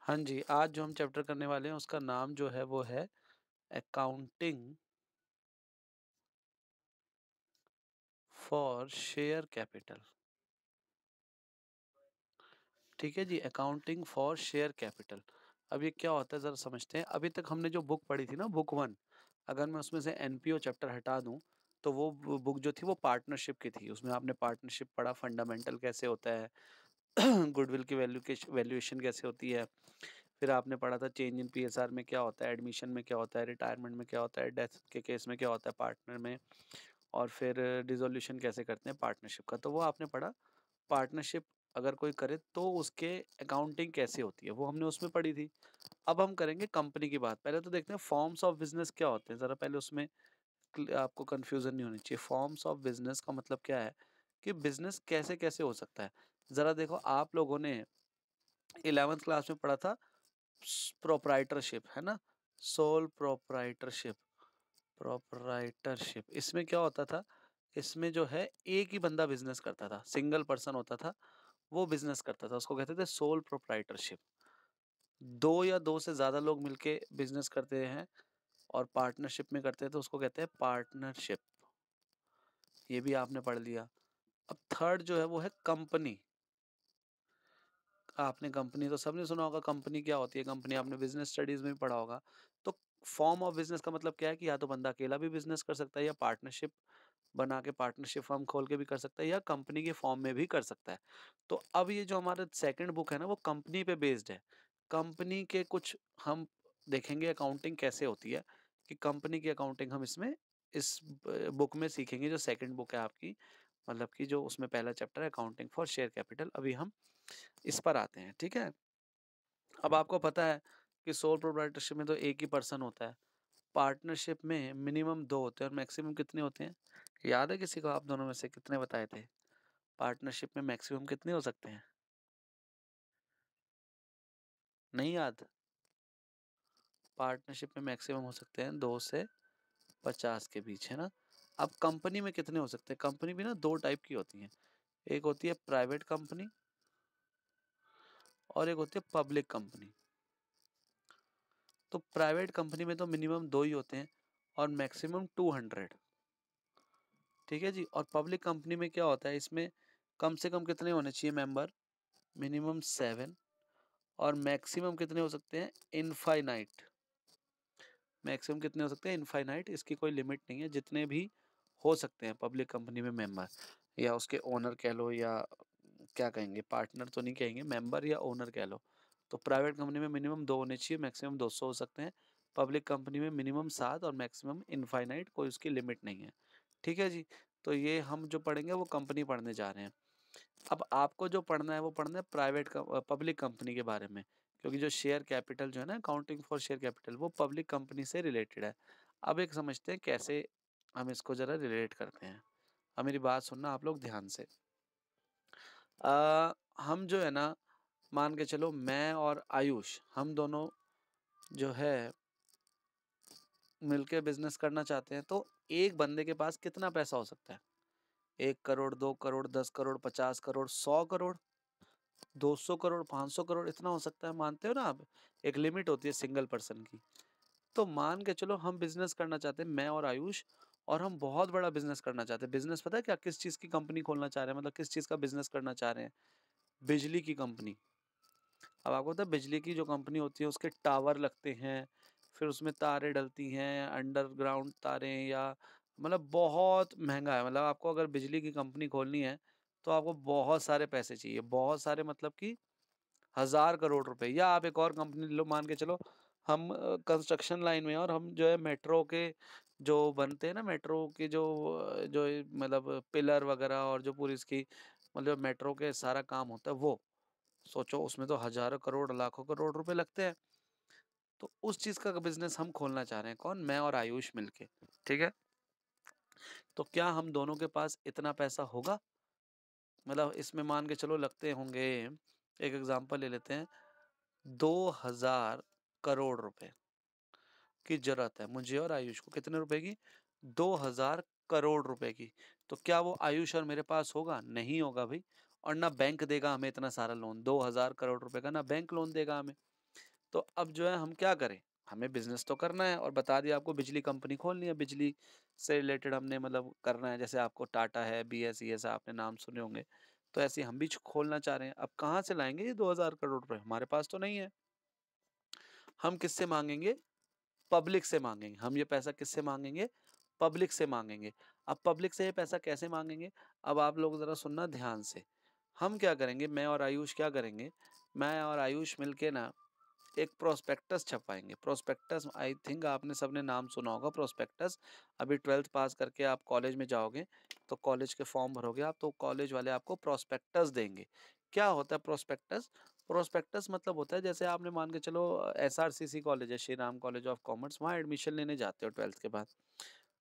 हाँ जी, आज जो हम चैप्टर करने वाले हैं उसका नाम जो है वो है अकाउंटिंग फॉर शेयर कैपिटल। ठीक है जी, अकाउंटिंग फॉर शेयर कैपिटल। अब ये क्या होता है ज़रा समझते हैं। अभी तक हमने जो बुक पढ़ी थी ना, बुक 1, अगर मैं उसमें से एनपीओ चैप्टर हटा दूँ, तो वो बुक जो थी वो पार्टनरशिप की थी। उसमें आपने पार्टनरशिप पढ़ा, फंडामेंटल कैसे होता है, गुडविल की वैल्यूएशन कैसे होती है। फिर आपने पढ़ा था चेंज इन पीएसआर में क्या होता है, एडमिशन में क्या होता है, रिटायरमेंट में क्या होता है, डेथ के केस में क्या होता है पार्टनर में, और फिर डिसोल्यूशन कैसे करते हैं पार्टनरशिप का। तो वो आपने पढ़ा। पार्टनरशिप अगर कोई करे तो उसके अकाउंटिंग कैसे होती है, वो हमने उसमें पढ़ी थी। अब हम करेंगे कंपनी की बात। पहले तो देखते हैं फॉर्म्स ऑफ बिजनेस क्या होते हैं, ज़रा पहले उसमें आपको कन्फ्यूज़न नहीं होनी चाहिए। फॉर्म्स ऑफ बिजनेस का मतलब क्या है कि बिजनेस कैसे-कैसे हो सकता है। ज़रा देखो, आप लोगों ने 11th क्लास में पढ़ा था प्रोप्राइटरशिप, है ना? सोल प्रोप्राइटरशिप, प्रोप्राइटरशिप इसमें क्या होता था? इसमें जो है एक ही बंदा बिज़नेस करता था, सिंगल पर्सन होता था, वो बिज़नेस करता था, उसको कहते थे सोल प्रोप्राइटरशिप। 2 या 2 से ज़्यादा लोग मिलके बिज़नेस करते हैं और पार्टनरशिप में करते हैं तो उसको कहते हैं पार्टनरशिप। ये भी आपने पढ़ लिया। अब थर्ड जो है वो है कंपनी। आपने कंपनी तो सबने सुना होगा, कंपनी क्या होती है? कंपनी आपने बिज़नेस स्टडीज़ में भी पढ़ा होगा। तो फॉर्म ऑफ बिज़नेस का मतलब क्या है कि या तो बंदा अकेला भी बिज़नेस कर सकता है, या पार्टनरशिप बना के पार्टनरशिप फर्म खोल के भी कर सकता है, या कंपनी के फॉर्म में भी कर सकता है। तो अब ये जो हमारा सेकंड बुक है ना, वो कंपनी पे बेस्ड है। कंपनी के कुछ हम देखेंगे अकाउंटिंग कैसे होती है, कि कंपनी की अकाउंटिंग हम इसमें इस बुक में सीखेंगे, जो सेकंड बुक है आपकी, मतलब कि जो उसमें पहला चैप्टर है अकाउंटिंग फॉर शेयर कैपिटल। अभी हम इस पर आते हैं, ठीक है? अब आपको पता है कि सोल प्रोप्राइटरशिप में तो एक ही पर्सन होता है। पार्टनरशिप में मिनिमम 2 होते हैं और मैक्सिमम कितने होते हैं? याद है किसी को? आप दोनों में से कितने बताए थे? पार्टनरशिप में मैक्सिमम कितने हो सकते हैं? नहीं याद? पार्टनरशिप में मैक्सिमम हो सकते हैं 2 से 50 के बीच, है ना? अब कंपनी में कितने हो सकते हैं? कंपनी भी ना 2 टाइप की होती हैं। एक होती है प्राइवेट कंपनी और एक होती है पब्लिक कंपनी। तो प्राइवेट कंपनी में तो मिनिमम 2 ही होते हैं और मैक्सिमम 200। ठीक है जी। और पब्लिक कंपनी में क्या होता है, इसमें कम से कम कितने होने चाहिए मेंबर? मिनिमम 7। और मैक्सिमम कितने हो सकते हैं? इनफाइनाइट। मैक्सिमम कितने हो सकते हैं? इनफाइनाइट। इसकी कोई लिमिट नहीं है, जितने भी हो सकते हैं पब्लिक कंपनी में मेंबर, या उसके ओनर कह लो, या क्या कहेंगे, पार्टनर तो नहीं कहेंगे, मेंबर या ओनर कह लो। तो प्राइवेट कंपनी में मिनिमम 2 होने चाहिए, मैक्सिमम 200 हो सकते हैं। पब्लिक कंपनी में मिनिमम 7 और मैक्सिमम इनफाइनाइट, कोई उसकी लिमिट नहीं है। ठीक है जी। तो ये हम जो पढ़ेंगे वो कंपनी पढ़ने जा रहे हैं। अब आपको जो पढ़ना है वो पढ़ना है पब्लिक कंपनी के बारे में, क्योंकि जो शेयर कैपिटल जो है ना, अकाउंटिंग फॉर शेयर कैपिटल, वो पब्लिक कंपनी से रिलेटेड है। अब एक समझते हैं कैसे हम इसको ज़रा रिलेट करते हैं। अब मेरी बात सुनना आप लोग ध्यान से। हम जो है ना, मान के चलो मैं और आयुष, हम दोनों जो है मिलके बिजनेस करना चाहते हैं, तो एक बंदे के पास कितना पैसा हो सकता है? 1 करोड़, 2 करोड़, 10 करोड़, 50 करोड़, 100 करोड़, 200 करोड़, 500 करोड़, इतना हो सकता है, मानते हो ना आप? एक लिमिट होती है सिंगल पर्सन की। तो मान के चलो हम बिजनेस करना चाहते हैं, मैं और आयुष, और हम बहुत बड़ा बिजनेस करना चाहते हैं। बिजनेस पता है क्या? किस चीज़ की कंपनी खोलना चाह रहे हैं, मतलब किस चीज़ का बिजनेस करना चाह रहे हैं? बिजली की कंपनी। अब आपको पता है बिजली की जो कंपनी होती है उसके टावर लगते हैं, फिर उसमें तारें डलती हैं, अंडरग्राउंड तारें, या मतलब बहुत महँगा है। मतलब आपको अगर बिजली की कंपनी खोलनी है, तो आपको बहुत सारे पैसे चाहिए। बहुत सारे मतलब कि हज़ार करोड़ रुपए। या आप एक और कंपनी लो, मान के चलो हम कंस्ट्रक्शन लाइन में हैं और हम जो है मेट्रो के जो बनते हैं ना, मेट्रो के जो मतलब पिलर वगैरह, और जो पूरी इसकी मतलब मेट्रो के सारा काम होता है वो। सोचो उसमें तो हज़ारों करोड़, लाखों करोड़ रुपए लगते हैं। तो उस चीज़ का बिज़नेस हम खोलना चाह रहे हैं। कौन? मैं और आयुष मिलके। ठीक है? तो क्या हम दोनों के पास इतना पैसा होगा? मतलब इसमें मान के चलो लगते होंगे, एक एग्ज़ाम्पल ले लेते हैं, 2000 करोड़ रुपए की ज़रूरत है मुझे और आयुष को। कितने रुपए की? 2000 करोड़ रुपए की। तो क्या वो आयुष और मेरे पास होगा? नहीं होगा भई। और ना बैंक देगा हमें इतना सारा लोन। 2000 करोड़ रुपए का ना बैंक लोन देगा हमें। तो अब जो है हम क्या करें? हमें बिज़नेस तो करना है और बता दिया आपको बिजली कंपनी खोलनी है, बिजली से रिलेटेड हमने मतलब करना है। जैसे आपको टाटा है, बीएसईएस आपने नाम सुने होंगे, तो ऐसे ही हम भी खोलना चाह रहे हैं। अब कहाँ से लाएँगे ये 2000 करोड़ रुपए? हमारे पास तो नहीं है। हम किससे माँगेंगे? पब्लिक से माँगेंगे। हम ये पैसा किससे माँगेंगे? पब्लिक से माँगेंगे। अब पब्लिक से ये पैसा कैसे माँगेंगे? अब आप लोग ज़रा सुनना ध्यान से। हम क्या करेंगे, मैं और आयुष क्या करेंगे, मैं और आयुष मिलके ना एक प्रोस्पेक्टस छपवाएँगे। प्रोस्पेक्टस आई थिंक आपने सबने नाम सुना होगा प्रोस्पेक्टस। अभी 12th पास करके आप कॉलेज में जाओगे, तो कॉलेज के फॉर्म भरोगे आप, तो कॉलेज वाले आपको प्रोस्पेक्टस देंगे। क्या होता है प्रोस्पेक्टस? प्रोस्पेक्टस मतलब होता है जैसे आपने मान के चलो एसआरसीसी कॉलेज है, Shri Ram college of commerce, वहाँ एडमिशन लेने जाते हो 12th के बाद।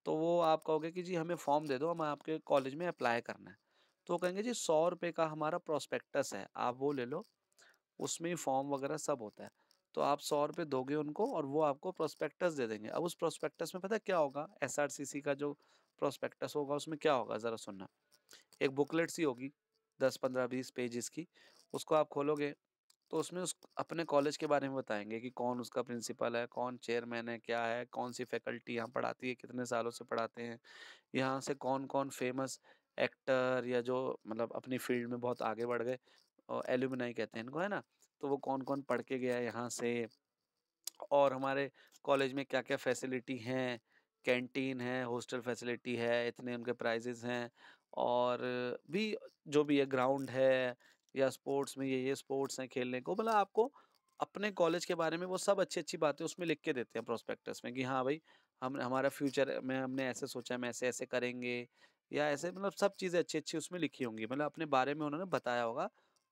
तो वो आप कहोगे कि जी हमें फॉर्म दे दो, हमें आपके कॉलेज में अप्लाई करना है। तो वो कहेंगे जी ₹100 का हमारा प्रोस्पेक्टस है, आप वो ले लो। उसमें ही फॉर्म वगैरह सब होता है। तो आप ₹100 दोगे उनको और वो आपको प्रोस्पेक्टस दे देंगे। अब उस प्रोस्पेक्टस में पता है क्या होगा? एसआरसीसी का जो प्रोस्पेक्टस होगा उसमें क्या होगा ज़रा सुनना। एक बुकलेट सी होगी 10, 15, 20 पेजेज़ की। उसको आप खोलोगे तो उसमें उस अपने कॉलेज के बारे में बताएँगे कि कौन उसका प्रिंसिपल है, कौन चेयरमैन है, क्या है, कौन-सी फैकल्टी यहाँ पढ़ाती है, कितने सालों से पढ़ाते हैं। यहाँ से कौन-कौन फ़ेमस एक्टर या जो मतलब अपनी फ़ील्ड में बहुत आगे बढ़ गए एलुमनाई कहते हैं इनको, है ना? तो वो कौन-कौन पढ़ के गया है यहाँ से और हमारे कॉलेज में क्या-क्या फैसिलिटी हैं, कैंटीन है, हॉस्टल फैसिलिटी है, इतने उनके प्राइज़ेज़ हैं और भी जो भी है ग्राउंड है या स्पोर्ट्स में ये स्पोर्ट्स हैं खेलने को मतलब आपको अपने कॉलेज के बारे में वो सब अच्छी-अच्छी बातें उसमें लिख के देते हैं प्रोस्पेक्टस में कि हाँ भाई, हम हमारा फ्यूचर में हमने ऐसे सोचा है, हम ऐसे-ऐसे करेंगे या ऐसे मतलब सब चीज़ें अच्छी-अच्छी उसमें लिखी होंगी। मतलब अपने बारे में उन्होंने बताया होगा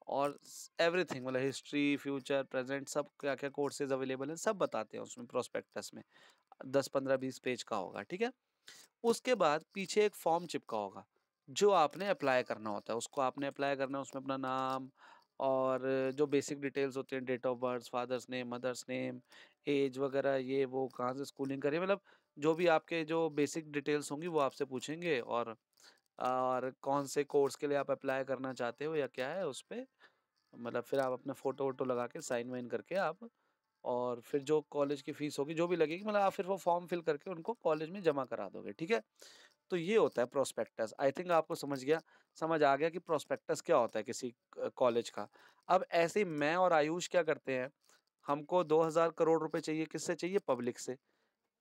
और एवरीथिंग मतलब हिस्ट्री, फ्यूचर, प्रेजेंट सब क्या-क्या कोर्सेज़ अवेलेबल हैं, सब बताते हैं उसमें प्रोस्पेक्टस में। 10, 15, 20 पेज का होगा, ठीक है? उसके बाद पीछे एक फॉर्म चिपका होगा, जो आपने अप्लाई करना होता है। उसको आपने अप्लाई करना है, उसमें अपना नाम और जो बेसिक डिटेल्स होती हैं, date of birth, father's name, mother's name, age वगैरह ये वो, कहाँ से स्कूलिंग करी है, मतलब जो भी आपके जो बेसिक डिटेल्स होंगी वो आपसे पूछेंगे और कौन से कोर्स के लिए आप अप्लाई करना चाहते हो या क्या है उस पे मतलब फिर आप अपना फ़ोटो-वोटो लगा के साइन वाइन करके आप और फिर जो कॉलेज की फ़ीस होगी, जो भी लगेगी मतलब आप फिर वो फ़ॉर्म फिल करके उनको कॉलेज में जमा करा दोगे, ठीक है? तो ये होता है प्रोस्पेक्टस। आई थिंक आपको समझ आ गया कि प्रोस्पेक्टस क्या होता है किसी कॉलेज का। अब ऐसे ही मैं और आयुष क्या करते हैं, हमको 2000 करोड़ रुपए चाहिए, किससे चाहिए? पब्लिक से।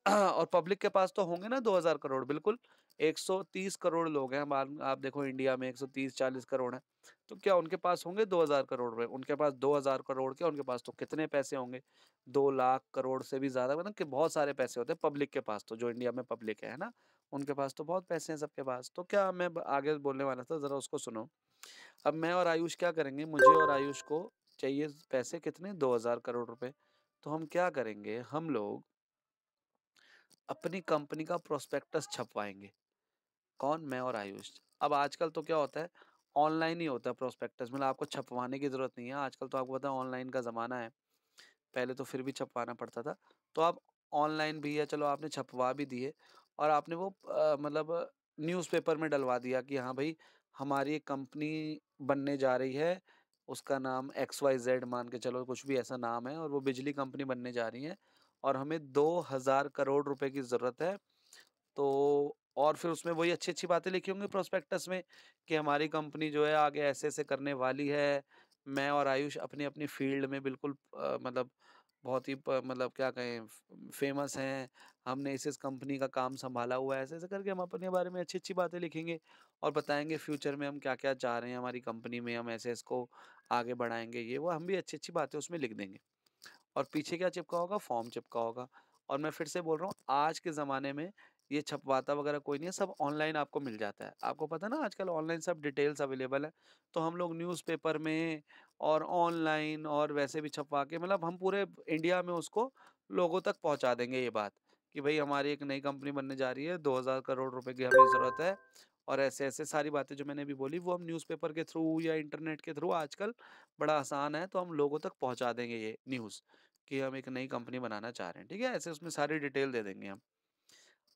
और पब्लिक के पास तो होंगे ना 2000 करोड़ बिल्कुल 130 करोड़ लोग हैं आप देखो इंडिया में 130-40 करोड़ हैं तो क्या उनके पास होंगे 2000 करोड़ रुपए उनके पास 2000 करोड़ क्या उनके पास तो कितने पैसे होंगे 2 लाख करोड़ से भी ज्यादा मतलब कि बहुत सारे पैसे होते हैं पब्लिक के पास तो जो इंडिया में पब्लिक है ना उनके पास तो बहुत पैसे हैं सबके पास तो क्या मैं आगे बोलने वाला था जरा उसको सुनो अब मैं और आयुष क्या करेंगे मुझे और आयुष को चाहिए पैसे कितने 2000 करोड़ रुपए तो हम क्या करेंगे हम लोग अपनी कंपनी का प्रोस्पेक्टस छपवाएँगे। कौन? मैं और आयुष। अब आजकल तो क्या होता है, ऑनलाइन ही होता है प्रोस्पेक्टस मतलब आपको छपवाने की ज़रूरत नहीं है। आजकल तो आपको पता है ऑनलाइन का ज़माना है। पहले तो फिर भी छपवाना पड़ता था। तो आप ऑनलाइन भी है चलो आपने छपवा भी दिए और आपने वो मतलब न्यूज़पेपर में डलवा दिया कि हाँ भाई, हमारी एक कंपनी बनने जा रही है। उसका नाम XYZ मान के चलो कुछ भी ऐसा नाम है और वो बिजली कंपनी बनने जा रही है और हमें 2000 करोड़ रुपए की ज़रूरत है। तो और फिर उसमें वही अच्छी-अच्छी बातें लिखी होंगी प्रोस्पेक्टस में कि हमारी कंपनी जो है आगे ऐसे-ऐसे करने वाली है। मैं और आयुष अपनी-अपनी फ़ील्ड में बिल्कुल मतलब बहुत ही प मतलब क्या कहें फ़ेमस हैं। हमने इस कंपनी का काम सँभाला हुआ है। ऐसे-ऐसे करके हम अपने बारे में अच्छी-अच्छी बातें लिखेंगे और बताएँगे फ्यूचर में हम क्या-क्या चाह रहे हैं हमारी कंपनी में, हम ऐसे इसको आगे बढ़ाएँगे ये वो, हम भी अच्छी-अच्छी बातें उसमें लिख देंगे। और पीछे क्या चिपका होगा? फॉर्म चिपका होगा। और मैं फिर से बोल रहा हूँ आज के ज़माने में ये छपवाता वगैरह कोई नहीं है, सब ऑनलाइन आपको मिल जाता है। आपको पता है ना आजकल ऑनलाइन सब डिटेल्स अवेलेबल है। तो हम लोग न्यूज़पेपर में और ऑनलाइन और वैसे भी छपवा के मतलब हम पूरे इंडिया में उसको लोगों तक पहुँचा देंगे ये बात, कि भई हमारी एक नई कंपनी बनने जा रही है, 2000 करोड़ रुपए की हमें ज़रूरत है और ऐसे-ऐसे सारी बातें जो मैंने अभी बोली वो हम न्यूज़पेपर के थ्रू या इंटरनेट के थ्रू आजकल बड़ा आसान है, तो हम लोगों तक पहुँचा देंगे ये न्यूज़। कि हम एक नई कंपनी बनाना चाह रहे हैं, ठीक है? ऐसे उसमें सारी डिटेल दे देंगे हम।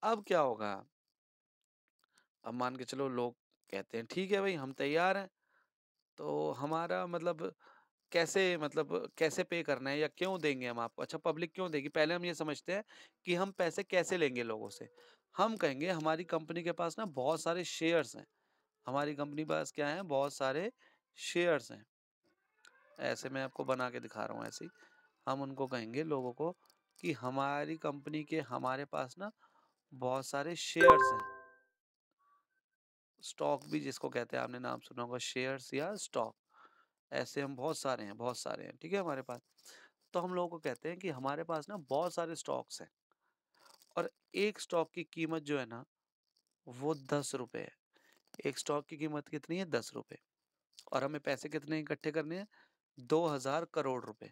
अब क्या होगा? अब मान के चलो लोग कहते हैं ठीक है भाई हम तैयार हैं। तो हमारा मतलब कैसे मतलब कैसे पे करना है या क्यों देंगे हम आपको? अच्छा पब्लिक क्यों देगी? पहले हम ये समझते हैं कि हम पैसे कैसे लेंगे लोगों से। हम कहेंगे हमारी कंपनी के पास ना बहुत सारे शेयर्स हैं। हमारी कंपनी के पास क्या है? बहुत सारे शेयर्स हैं। ऐसे मैं आपको बना के दिखा रहा हूँ ऐसे ही। हम उनको कहेंगे लोगों को कि हमारी कंपनी के हमारे पास ना बहुत सारे शेयर्स हैं। स्टॉक भी जिसको कहते हैं आपने नाम सुना होगा शेयर्स या स्टॉक। ऐसे हम बहुत सारे हैं, ठीक है हमारे पास। तो हम लोगों को कहते हैं कि हमारे पास ना बहुत सारे स्टॉक्स हैं और एक स्टॉक की कीमत जो है ना वो 10 रुपए है। एक स्टॉक की कीमत कितनी है? 10 रुपए। और हमें पैसे कितने इकट्ठे करने हैं? 2000 करोड़ रुपए।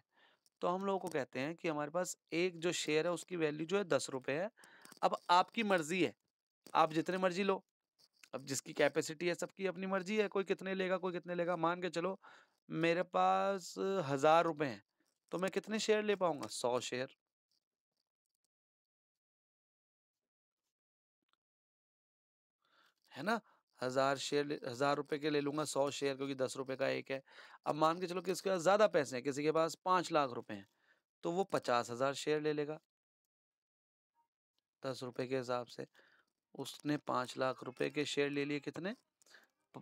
तो हम लोगों को कहते हैं कि हमारे पास एक जो शेयर है उसकी वैल्यू जो है 10 रुपए है। अब आपकी मर्जी है, आप जितने मर्जी लो। अब जिसकी कैपेसिटी है सबकी अपनी मर्जी है, कोई कितने लेगा कोई कितने लेगा। मान के चलो मेरे पास 1000 रुपए हैं तो मैं कितने शेयर ले पाऊंगा? 100 शेयर। है ना? 1000 शेयर 1000 रुपए के ले लूंगा 100 शेयर, क्योंकि 10 रुपए का एक है। अब मान के चलो कि इसके पास ज्यादा पैसे हैं, किसी के पास 5 लाख रुपए हैं, तो वो 50,000 शेयर ले लेगा 10 रुपए के हिसाब से। उसने 5 लाख रुपए के शेयर ले लिए कितने?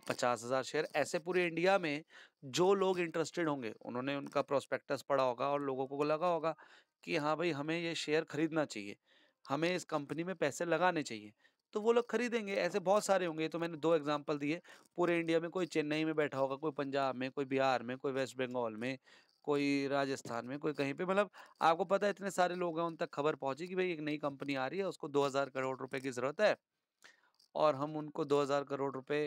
50,000 शेयर। ऐसे पूरे इंडिया में जो लोग इंटरेस्टेड होंगे उन्होंने उनका प्रोस्पेक्टस पढ़ा होगा और लोगों को लगा होगा कि हाँ भाई हमें ये शेयर खरीदना चाहिए, हमें इस कंपनी में पैसे लगाने चाहिए, तो वो लोग खरीदेंगे। ऐसे बहुत सारे होंगे। ये तो मैंने दो एग्जांपल दिए। पूरे इंडिया में कोई चेन्नई में बैठा होगा, कोई पंजाब में, कोई बिहार में, कोई वेस्ट बंगाल में, कोई राजस्थान में, कोई कहीं पे। मतलब आपको पता है इतने सारे लोग हैं, उन तक खबर पहुंची कि भाई एक नई कंपनी आ रही है, उसको 2000 करोड़ रुपए की जरूरत है और हम उनको 2000 करोड़ रुपए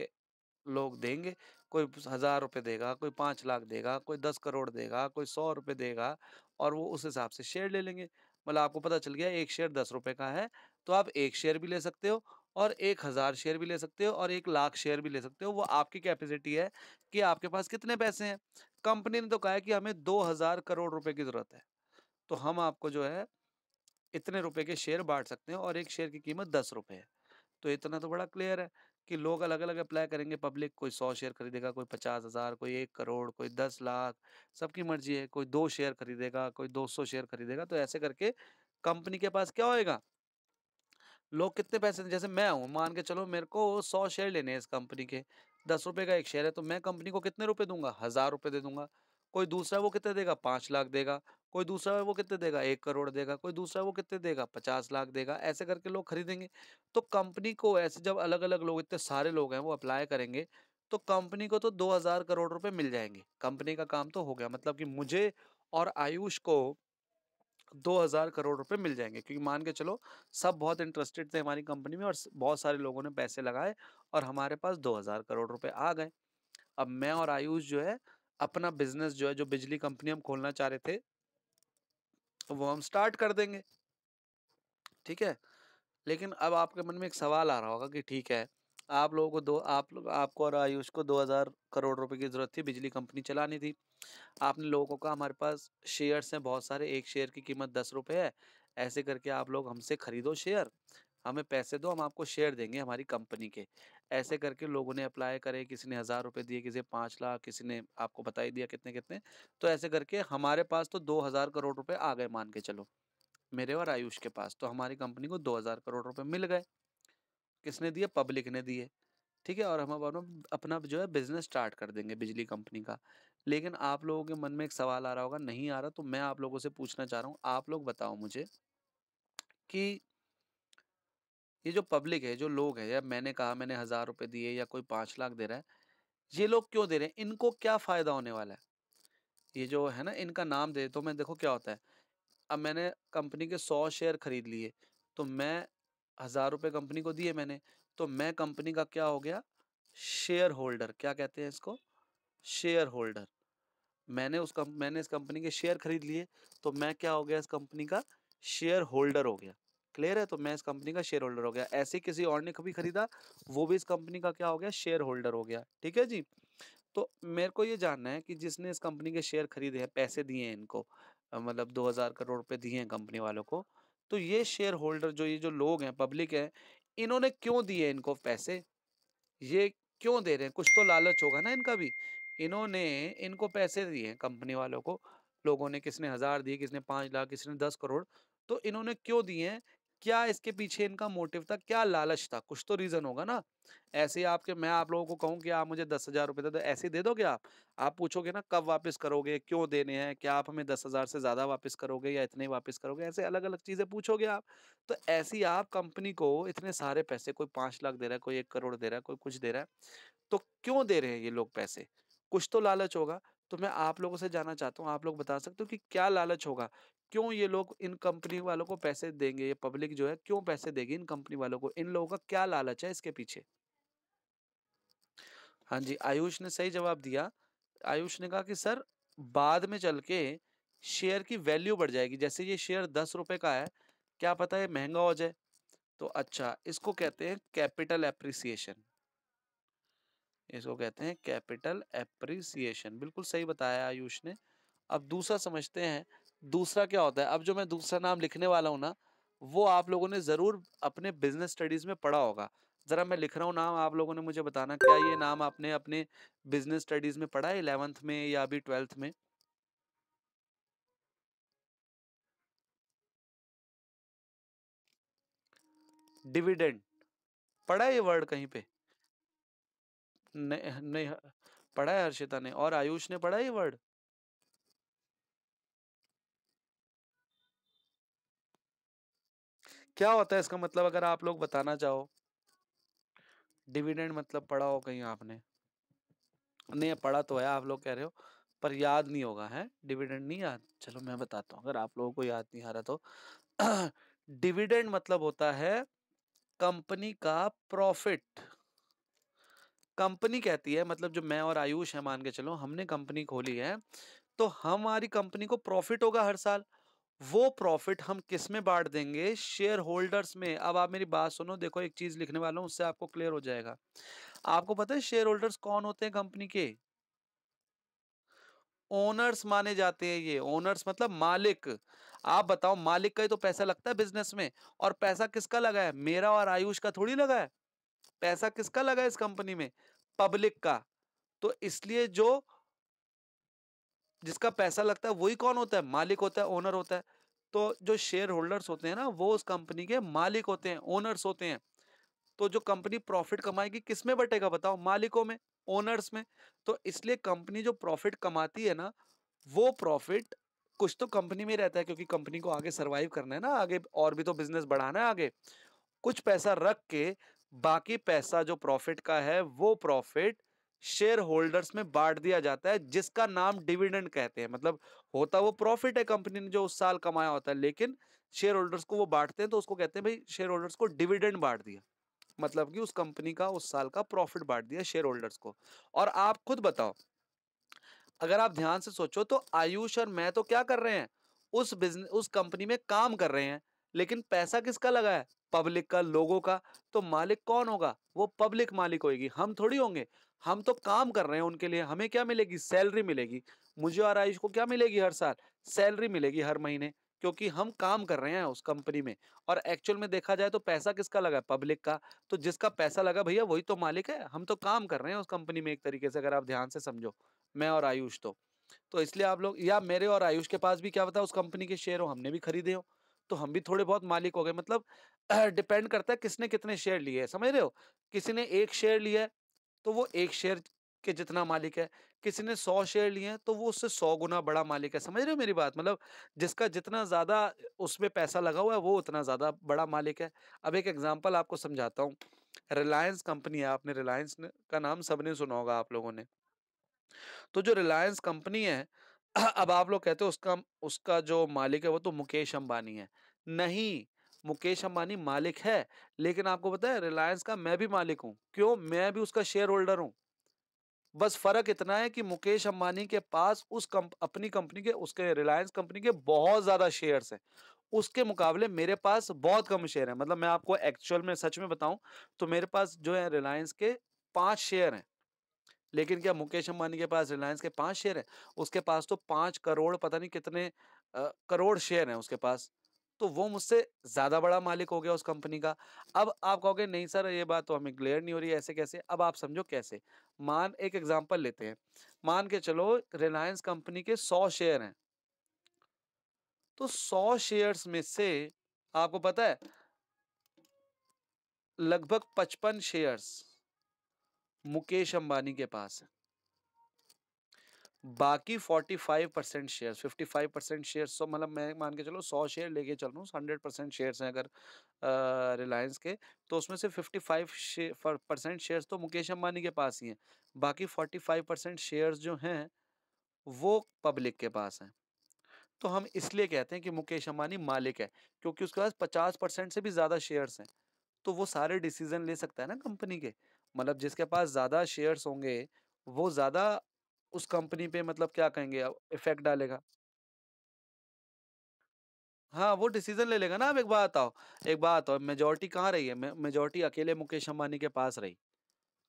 लोग देंगे। कोई 1000 रुपए देगा, कोई 5 लाख देगा, कोई 10 करोड़ देगा, कोई 100 रुपए देगा और वो उस हिसाब से शेयर ले लेंगे। मतलब आपको पता चल गया एक शेयर 10 रुपए का है, तो आप एक शेयर भी ले सकते हो और 1000 शेयर भी ले सकते हो और 1 लाख शेयर भी ले सकते हो। वो आपकी कैपेसिटी है कि आपके पास कितने पैसे हैं। कंपनी ने तो कहा है कि हमें 2000 करोड़ रुपए की जरूरत है, तो हम आपको जो है इतने रुपए के शेयर बांट सकते हैं और एक शेयर की कीमत 10 रुपए है। तो इतना तो बड़ा क्लियर है कि लोग अलग अलग अप्लाई करेंगे। पब्लिक कोई 100 शेयर खरीदेगा, कोई 50,000, कोई 1 करोड़, कोई 10 लाख। सबकी मर्जी है। कोई 2 शेयर खरीदेगा, कोई 200 शेयर खरीदेगा। तो ऐसे करके कंपनी के पास क्या होएगा? लोग कितने पैसे जैसे मैं हूँ, मान के चलो मेरे को 100 शेयर लेने हैं इस कंपनी के। 10 रुपए का एक शेयर है तो मैं कंपनी को कितने रुपए दूंगा? 1000 रुपए दे दूंगा। कोई दूसरा वो कितने देगा? 5 लाख देगा। कोई दूसरा वो कितने देगा? 1 करोड़ देगा। कोई दूसरा वो कितने देगा? 50 लाख देगा। ऐसे करके लोग खरीदेंगे। तो कंपनी को ऐसे जब अलग अलग लोग, इतने सारे लोग हैं, वो अप्लाई करेंगे तो कंपनी को तो 2000 करोड़ रुपए मिल जाएंगे। कंपनी का काम तो हो गया। मतलब कि मुझे और आयुष को 2000 करोड़ रुपए मिल जाएंगे, क्योंकि मान के चलो सब बहुत इंटरेस्टेड थे हमारी कंपनी में और बहुत सारे लोगों ने पैसे लगाए और हमारे पास 2000 करोड़ रुपए आ गए। अब मैं और आयुष जो है अपना बिजनेस जो है, जो बिजली कंपनी हम खोलना चाह रहे थे, वो हम स्टार्ट कर देंगे। ठीक है। लेकिन अब आपके मन में एक सवाल आ रहा होगा कि ठीक है, आप लोगों को दो आप लोग आपको और आयुष को 2000 करोड़ रुपए की जरूरत थी, बिजली कंपनी चलानी थी। आपने लोगों को कहा हमारे पास शेयर्स हैं बहुत सारे, एक शेयर की कीमत 10 रुपए है। ऐसे करके आप लोग हमसे खरीदो शेयर, हमें पैसे दो, हम आपको शेयर देंगे हमारी कंपनी के। ऐसे करके लोगों ने अप्लाई करे, किसी ने 1000 रुपए दिए, किसी ने 5 लाख, किसी ने आपको बता ही दिया कितने कितने। तो ऐसे करके हमारे पास तो 2000 करोड़ रुपए आ गए मान के चलो, मेरे और आयुष के पास। तो हमारी कंपनी को 2000 करोड़ रुपए मिल गए। किसने दिए? पब्लिक ने दिए। ठीक है। और हम अब अपना अपना जो है बिजनेस स्टार्ट कर देंगे बिजली कंपनी का। लेकिन आप लोगों के मन में एक सवाल आ रहा होगा, नहीं आ रहा, तो मैं आप लोगों से पूछना चाह रहा हूँ। आप लोग बताओ मुझे कि ये जो पब्लिक है, जो लोग हैं, या मैंने कहा मैंने 1000 रुपए दिए या कोई 5 लाख दे रहा है, ये लोग क्यों दे रहे हैं? इनको क्या फायदा होने वाला है? ये जो है ना, इनका नाम दे तो मैं देखो क्या होता है। अब मैंने कंपनी के 100 शेयर खरीद लिए, तो मैं 1000 रुपए कंपनी को दिए मैंने, तो मैं कंपनी का क्या हो गया? Share holder. क्या कहते हैं इसको? Share holder. मैंने इस कंपनी के शेयर खरीद लिए, तो मैं क्या हो गया? इस कंपनी का शेयर होल्डर हो गया। क्लियर है? तो मैं इस कंपनी का शेयर होल्डर हो गया। ऐसे ही किसी और ने कभी खरीदा, वो भी इस कंपनी का क्या हो गया? शेयर होल्डर हो गया। ठीक है जी। तो मेरे को ये जानना है कि जिसने इस कंपनी के शेयर खरीदे हैं, पैसे दिए हैं इनको, मतलब 2000 करोड़ रुपए दिए हैं कंपनी वालों को, तो ये शेयर होल्डर जो ये जो लोग हैं, पब्लिक है, इन्होंने क्यों दिए इनको पैसे? ये क्यों दे रहे हैं? कुछ तो लालच होगा ना इनका भी। इन्होंने इनको पैसे दिए हैं कंपनी वालों को, लोगों ने, किसने 1000 दिए, किसने 5 लाख, किसने 10 करोड़। तो इन्होंने क्यों दिए हैं? क्या इसके पीछे इनका मोटिव था, क्या लालच था? कुछ तो रीजन होगा ना। ऐसे ही आपके मैं आप लोगों को कहूँ कि आप मुझे 10,000 रुपए दे दो, ऐसे ही दे दोगे आप पूछोगे ना कब वापस करोगे, क्यों देने हैं, क्या आप हमें 10,000 से ज्यादा वापस करोगे या इतने ही वापस करोगे, ऐसे अलग अलग चीजें पूछोगे आप। तो ऐसे ही आप कंपनी को इतने सारे पैसे, कोई 5 लाख दे रहा है, कोई 1 करोड़ दे रहा है, कोई कुछ दे रहा है, तो क्यों दे रहे हैं ये लोग पैसे? कुछ तो लालच होगा। तो मैं आप लोगों से जानना चाहता हूँ, आप लोग बता सकते हो कि क्या लालच होगा? क्यों ये लोग इन कंपनी वालों को पैसे देंगे? ये पब्लिक जो है क्यों पैसे देगी इन कंपनी वालों को? इन लोगों का क्या लालच है इसके पीछे? हाँ जी, आयुष ने सही जवाब दिया। आयुष ने कहा कि सर, बाद में चल के शेयर की वैल्यू बढ़ जाएगी। जैसे ये शेयर 10 रुपए का है, क्या पता ये महंगा हो जाए। तो अच्छा, इसको कहते हैं कैपिटल एप्रिसिएशन। इसको कहते हैं कैपिटल एप्रिसिएशन। बिल्कुल सही बताया आयुष ने। अब दूसरा समझते हैं, दूसरा क्या होता है। अब जो मैं दूसरा नाम लिखने वाला हूं ना, वो आप लोगों ने जरूर अपने बिजनेस स्टडीज में पढ़ा होगा। जरा मैं लिख रहा हूँ नाम, आप लोगों ने मुझे बताना क्या ये नाम आपने अपने बिजनेस स्टडीज में पढ़ा है, 11th में या अभी 12th में? डिविडेंड। पढ़ा है ये वर्ड कहीं पे? नहीं नहीं, पढ़ा है हर्षिता ने और आयुष ने पढ़ा है ये वर्ड? क्या होता है इसका मतलब, अगर आप लोग बताना चाहो? डिविडेंड मतलब पढ़ा हो कहीं आपने? नहीं, पढ़ा तो है आप लोग कह रहे हो, पर याद नहीं होगा है, डिविडेंड नहीं याद। चलो मैं बताता हूँ, अगर आप लोगों को याद नहीं आ रहा तो। डिविडेंड मतलब होता है कंपनी का प्रॉफिट। कंपनी कहती है, मतलब जो मैं और आयुष है, मान के चलो हमने कंपनी खोली है, तो हमारी कंपनी को प्रॉफिट होगा हर साल। वो प्रॉफिट हम किस में बांट देंगे? शेयर होल्डर्स में। अब आप मेरी बात सुनो, देखो एक चीज लिखने वाला हूं, उससे आपको क्लियर हो जाएगा। आपको पता है शेयर होल्डर्स कौन होते हैं कंपनी के? ओनर्स माने जाते हैं ये। ओनर्स मतलब मालिक। आप बताओ, मालिक का ही तो पैसा लगता है बिजनेस में। और पैसा किसका लगा है? मेरा और आयुष का थोड़ी लगा है। पैसा किसका लगा है इस कंपनी में? पब्लिक का। तो इसलिए जो जिसका पैसा लगता है वही कौन होता है? मालिक होता है, ओनर होता है। तो जो शेयर होल्डर्स होते हैं ना, वो उस कंपनी के मालिक होते हैं, ओनर्स होते हैं। तो जो कंपनी प्रॉफिट कमाएगी किस में बटेगा बताओ? मालिकों में, ओनर्स में। तो इसलिए कंपनी जो प्रॉफिट कमाती है ना, वो प्रॉफिट कुछ तो कंपनी में रहता है, क्योंकि कंपनी को आगे सरवाइव करना है ना, आगे और भी तो बिजनेस बढ़ाना है आगे। कुछ पैसा रख के बाकी पैसा जो प्रॉफिट का है, वो प्रॉफिट शेयर होल्डर्स में बांट दिया जाता है, जिसका नाम डिविडेंड कहते हैं। मतलब होता वो प्रॉफिट है कंपनी ने जो उस साल कमाया होता है, लेकिन शेयर होल्डर्स को वो बांटते हैं, तो उसको कहते हैं भाई शेयर होल्डर्स को डिविडेंड बांट दिया। मतलब कि उस कंपनी का उस साल का प्रॉफिट बांट दिया शेयर होल्डर्स को। और आप खुद बताओ, अगर आप ध्यान से सोचो तो आयुष और मैं तो क्या कर रहे हैं? उस बिजनेस, उस कंपनी में काम कर रहे हैं, लेकिन पैसा किसका लगा है? पब्लिक का, लोगों का। तो मालिक कौन होगा? वो पब्लिक मालिक होगी, हम थोड़ी होंगे। हम तो काम कर रहे हैं उनके लिए, हमें क्या मिलेगी? सैलरी मिलेगी। मुझे और आयुष को क्या मिलेगी हर साल? सैलरी मिलेगी हर महीने, क्योंकि हम काम कर रहे हैं उस कंपनी में। और एक्चुअल में देखा जाए तो पैसा किसका लगा है? पब्लिक का। तो जिसका पैसा लगा भैया वही तो मालिक है, हम तो काम कर रहे हैं उस कंपनी में एक तरीके से, अगर आप ध्यान से समझो। मैं और आयुष तो इसलिए आप लोग, या मेरे और आयुष के पास भी क्या पता उस कंपनी के शेयर हो, हमने भी खरीदे हो, तो हम भी थोड़े बहुत मालिक हो गए। मतलब डिपेंड करता है किसने कितने शेयर लिए हैं, समझ रहे हो? किसी ने एक शेयर लिया है, तो वो एक शेयर के जितना मालिक है। किसी ने 100 शेयर लिए हैं, तो वो उससे 100 गुना बड़ा मालिक है। समझ रहे हो मेरी बात? मतलब जिसका जितना ज्यादा उसमें पैसा लगा हुआ है, वो उतना ज्यादा बड़ा मालिक है। अब एक एग्जांपल आपको समझाता हूँ। रिलायंस कंपनी है, आपने रिलायंस का नाम सबने सुना होगा आप लोगों ने। तो जो रिलायंस कंपनी है, अब आप लोग कहते हो उसका उसका जो मालिक है वो तो मुकेश अंबानी है। नहीं, मुकेश अंबानी मालिक है, लेकिन आपको पता है रिलायंस का मैं भी मालिक हूं। क्यों? मैं भी उसका शेयर होल्डर हूं। बस फर्क इतना है कि मुकेश अंबानी के पास अपनी कंपनी के, उसके रिलायंस कंपनी के बहुत ज्यादा शेयर्स हैं। उसके मुकाबले मेरे पास बहुत कम शेयर है। मतलब मैं आपको एक्चुअल में सच में बताऊं, तो मेरे पास जो है रिलायंस के 5 शेयर हैं। लेकिन क्या मुकेश अंबानी के पास रिलायंस के 5 शेयर है? उसके पास तो 5 करोड़, पता नहीं कितने करोड़ शेयर हैं उसके पास। तो वो मुझसे ज़्यादा बड़ा मालिक हो गया उस कंपनी का। अब आप कहोगे नहीं सर ये बात तो हमें क्लियर नहीं हो रही है, ऐसे कैसे? अब आप समझो कैसे? एक एग्ज़ाम्पल लेते हैं। मान के चलो रिलायंस कंपनी के 100 शेयर हैं, तो 100 शेयर्स में से आपको पता है लगभग 55 शेयर्स मुकेश अंबानी के पास है। बाकी 45% शेयर्स 55% शेयर्स, तो मतलब मैं मान के चलो 100 शेयर लेके चल रहा हूँ, 100% शेयर्स हैं अगर रिलायंस के, तो उसमें से 55% शेयर्स तो मुकेश अंबानी के पास ही हैं। बाकी 45% शेयर्स जो हैं वो पब्लिक के पास हैं। तो हम इसलिए कहते हैं कि मुकेश अंबानी मालिक है, क्योंकि उसके पास 50% से भी ज्यादा शेयर्स हैं। तो वो सारे डिसीजन ले सकता है ना कंपनी के। मतलब जिसके पास ज्यादा शेयर्स होंगे वो ज्यादा उस कंपनी पे मतलब क्या कहेंगे इफेक्ट डालेगा। हाँ, वो डिसीजन ले लेगा ना। अब एक बात बताओ मेजोरिटी कहाँ रही है? मेजोरिटी अकेले मुकेश अंबानी के पास रही,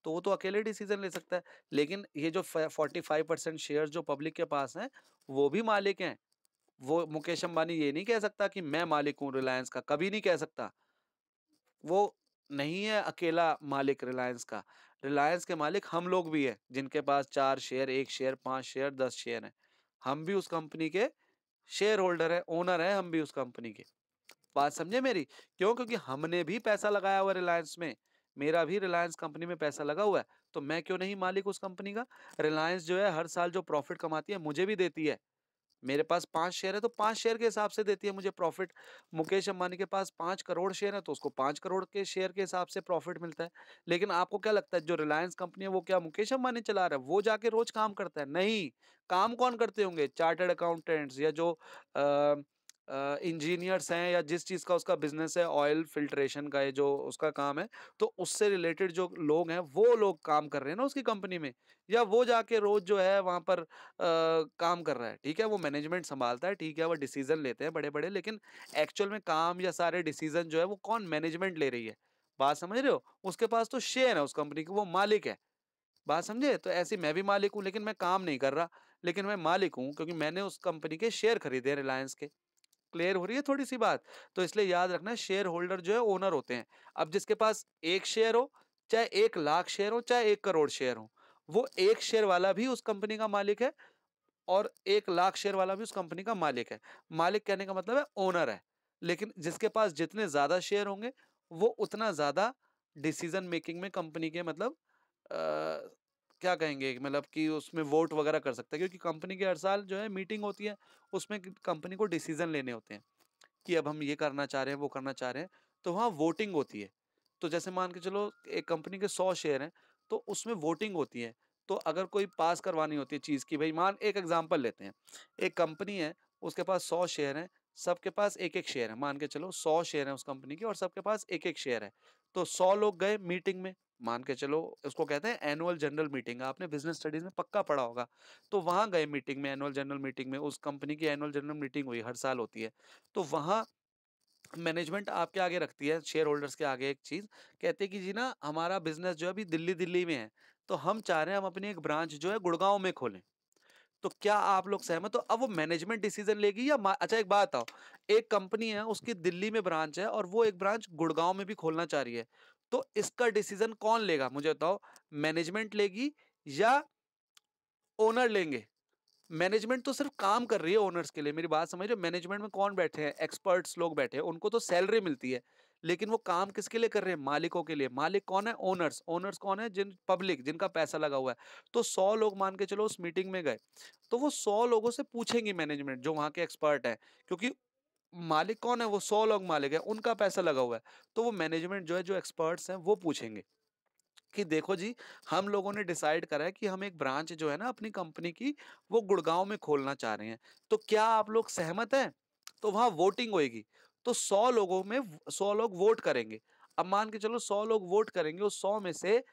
तो वो तो अकेले डिसीजन ले सकता है। लेकिन ये जो 45% शेयर जो पब्लिक के पास हैं वो भी मालिक हैं। वो मुकेश अंबानी ये नहीं कह सकता कि मैं मालिक हूँ रिलायंस का, कभी नहीं कह सकता। वो नहीं है अकेला मालिक रिलायंस का। रिलायंस के मालिक हम लोग भी हैं, जिनके पास 4 शेयर, 1 शेयर, 5 शेयर, 10 शेयर हैं। हम भी उस कंपनी के शेयर होल्डर हैं, ओनर हैं हम भी उस कंपनी के। बात समझे मेरी? क्यों? क्योंकि हमने भी पैसा लगाया हुआ है रिलायंस में। मेरा भी रिलायंस कंपनी में पैसा लगा हुआ है, तो मैं क्यों नहीं मालिक उस कंपनी का? रिलायंस जो है हर साल जो प्रॉफिट कमाती है मुझे भी देती है। मेरे पास 5 शेयर है तो 5 शेयर के हिसाब से देती है मुझे प्रॉफिट। मुकेश अंबानी के पास 5 करोड़ शेयर है तो उसको 5 करोड़ के शेयर के हिसाब से प्रॉफिट मिलता है। लेकिन आपको क्या लगता है जो रिलायंस कंपनी है वो क्या मुकेश अंबानी चला रहा है? वो जाके रोज काम करता है? नहीं। काम कौन करते होंगे? चार्टर्ड अकाउंटेंट्स या जो इंजीनियर्स हैं या जिस चीज़ का उसका बिजनेस है, ऑयल फिल्ट्रेशन का ये जो उसका काम है, तो उससे रिलेटेड जो लोग हैं वो लोग काम कर रहे हैं ना उसकी कंपनी में। या वो जाके रोज जो है वहां पर काम कर रहा है। ठीक है, वो मैनेजमेंट संभालता है, ठीक है, वो डिसीजन लेते हैं बड़े बड़े, लेकिन एक्चुअल में काम या सारे डिसीजन जो है वो कौन? मैनेजमेंट ले रही है। बात समझ रहे हो? उसके पास तो शेयर है उस कंपनी के, वो मालिक है। बात समझे? तो ऐसे मैं भी मालिक हूँ लेकिन मैं काम नहीं कर रहा, लेकिन मैं मालिक हूँ क्योंकि मैंने उस कंपनी के शेयर खरीदे हैं रिलायंस के। क्लियर हो रही है थोड़ी सी बात? तो इसलिए याद रखना शेयर होल्डर जो है ओनर होते हैं। अब जिसके पास एक शेयर हो, चाहे 1 लाख शेयर हो, चाहे 1 करोड़ शेयर हो, वो एक शेयर वाला भी उस कंपनी का मालिक है और 1 लाख शेयर वाला भी उस कंपनी का मालिक है। मालिक कहने का मतलब है ओनर है। लेकिन जिसके पास जितने ज्यादा शेयर होंगे वो उतना ज्यादा डिसीजन मेकिंग में कंपनी के मतलब क्या कहेंगे मतलब कि उसमें वोट वगैरह कर सकता है, क्योंकि कंपनी की हर साल जो है मीटिंग होती है, उसमें कंपनी को डिसीजन लेने होते हैं कि अब हम ये करना चाह रहे हैं, वो करना चाह रहे हैं, तो वहाँ वोटिंग होती है। तो जैसे मान के चलो एक कंपनी के 100 शेयर हैं, तो उसमें वोटिंग होती है। तो अगर कोई पास करवानी होती है चीज़ की, भाई मान एक एग्जांपल लेते हैं, एक कंपनी है, उसके पास 100 शेयर हैं, सबके पास एक-एक शेयर है। मान के चलो 100 शेयर हैं उस कंपनी के और सबके पास एक-एक शेयर है। तो 100 लोग गए मीटिंग में, मान के चलो उसको कहते हैं एनुअल जनरल मीटिंग, आपने बिज़नेस स्टडीज़ में पक्का पढ़ा होगा। तो वहाँ गए मीटिंग में, एनुअल जनरल मीटिंग में, उस कंपनी की एनुअल जनरल मीटिंग हुई, हर साल होती है। तो वहाँ मैनेजमेंट आपके आगे रखती है, शेयर होल्डर्स के आगे एक चीज, कहते हैं कि जी ना हमारा बिजनेस जो है अभी दिल्ली दिल्ली में है, तो हम चाह रहे हैं हम अपनी एक ब्रांच जो है गुड़गांव में खोलें। तो क्या आप लोग सहमत हो? अब वो मैनेजमेंट डिसीजन लेगी या अच्छा एक बात बताओ, एक कंपनी है उसकी दिल्ली में ब्रांच है और वो एक ब्रांच गुड़गांव में भी खोलना चाह रही है, तो इसका डिसीजन कौन लेगा मुझे बताओ? मैनेजमेंट लेगी या ओनर लेंगे? मैनेजमेंट तो सिर्फ काम कर रही है ओनर्स के लिए, मेरी बात समझ रहे हो? मैनेजमेंट में कौन बैठे हैं? एक्सपर्ट्स लोग बैठे हैं, उनको तो सैलरी मिलती है, लेकिन वो काम किसके लिए कर रहे हैं? मालिकों के लिए। मालिक कौन है? ओनर्स। ओनर्स कौन है? जिन पब्लिक जिनका पैसा लगा हुआ है। तो 100 लोग मान के चलो उस मीटिंग में गए, तो वो 100 लोगों से पूछेंगे मैनेजमेंट जो वहां के एक्सपर्ट है, क्योंकि मालिक कौन है? वो 100 लोग मालिक है, उनका पैसा लगा हुआ है। तो वो मैनेजमेंट जो है, जो एक्सपर्ट्स हैं, वो पूछेंगे कि देखो जी, हम लोगों ने डिसाइड करा है कि हम एक ब्रांच जो है ना अपनी कंपनी की, वो गुड़गांव में खोलना चाह रहे हैं, तो क्या आप लोग सहमत हैं? तो वहां वोटिंग होएगी। तो 100 लोगों में 100 लोग वोट करेंगे। अब मान के चलो 100 लोग वोट करेंगे, उस 100 में से